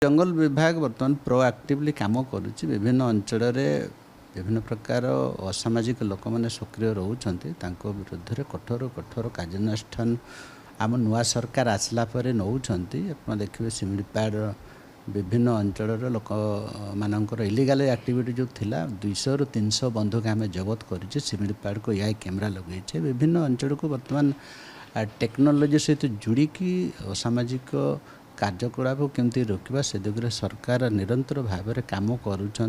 जंगल विभाग बर्तमान प्रोआक्टिवली काम करुच्ची विभिन्न अंचल विभिन्न प्रकार असामाजिक लोक मैंने सक्रिय रोचते विरुद्ध में कठोर कठोर कार्यानुष्ठान आम नुआ सरकार आसला नौ देखिए सिमिलीपाड़ विभिन्न अंचल लोक मानकर इलिगाल एक्टिविटी जो थिला 200 ରୁ 300 बंधुक आम जबत कर सिमिलीपाड़ को AI कैमेरा लगे विभिन्न अंचल को बर्तमान टेक्नोलोजी सहित जोड़िकी असामाजिक कार्यकलाप केमती रोकवा से दिगरे सरकार निरंतर भाव में कम करुँच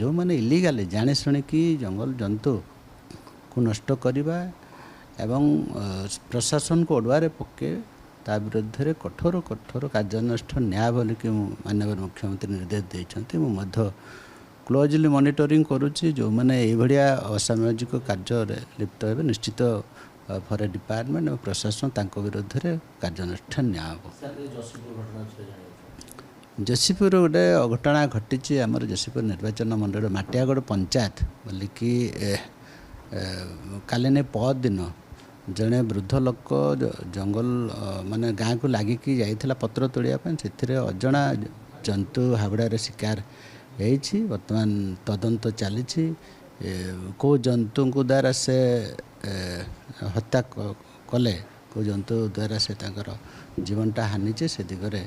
जो मैंने इलिगाली जाने शुणिकी जंगल जंतु को नष्ट करवा एवं प्रशासन को अड़ुआरे पके ता विरुद्ध में कठोर कठोर कार्यानुष्ठान न्याय बोल कि माननीय मुख्यमंत्री निर्देश देते मुझे क्लोजली मॉनिटरिंग करुच्ची जो मैंने ये असामाजिक कार्य लिप्त हे निश्चित फॉरेस्ट डिपार्टमेंट और प्रशासन तांको विरुद्ध में कार्यानुष्ठान न्याय जसीपुर गोटे अघटना घटी आमर जसीपुर निर्वाचन मंडल माटियागढ़ पंचायत बोलिकी काली नहीं पर दिन जड़े वृद्ध लोक जंगल माने गाँ को लगिकी जाइला पत्र तोड़ापी से अजणा जंतु हावड़े शिकार होती बर्तमान तदंत चली कौ जंतु द्वारा से हत्या कले कौ जंतु द्वारा से जीवनटा हानिचे से दिगरे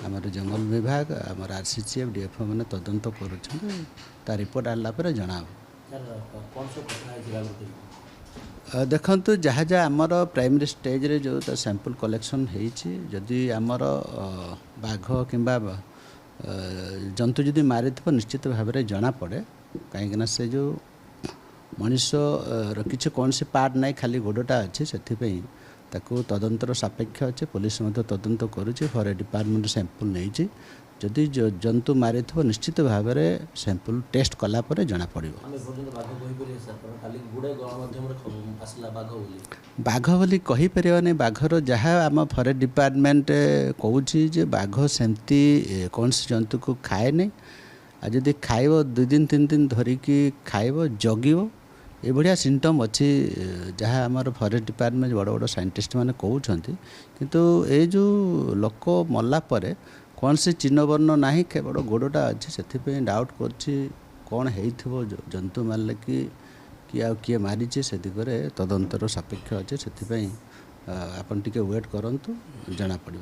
आमर जंगल विभाग आमर RCCF DFO मैंने तदंत कर रिपोर्ट आला जना देखु जहाँ जहाँ आमर प्राइमरी स्टेज रे जो सैंपल कलेक्शन होती आमर बाघ किंबा जंतु जदि मारी निश्चित भाव में जना पड़े कहीं से जो मनीष किसी कौन सी पार्ट ना खाली गोड़टा अच्छे से तदंतर सापेक्ष अच्छे पुलिस तदंत करुच्ची फॉरेस्ट डिपार्टमेंट सैंपल नहीं जदि जंतु मारी निश्चित भाव में सैंपल टेस्ट कलापर जना पड़ो बाघ बोली कहीपर बाघर जहाँ आम फॉरेस्ट डिपार्टमेंट कौच बाघ सेमती कौन सी जंतु को खाए नहीं आदि खाइब 2 दिन 3 दिन धरिकी खाइब जगिब ये भाया सिम्पटम अच्छी जहाँ आमर फॉरेस्ट डिपार्टमेंट बड़ बड़ साइंटिस्ट मैंने कहते किंतु ये जो लोक मल्ला परे कौन से चिन्ह वर्ण ना केवल गोड़टा अच्छे से डाउट कौन हो जंतु मारे कि आ किए मारी से दिगरे तदंतर सापेक्ष अच्छे से आपन टिके वेट करंतु जना पड़ो।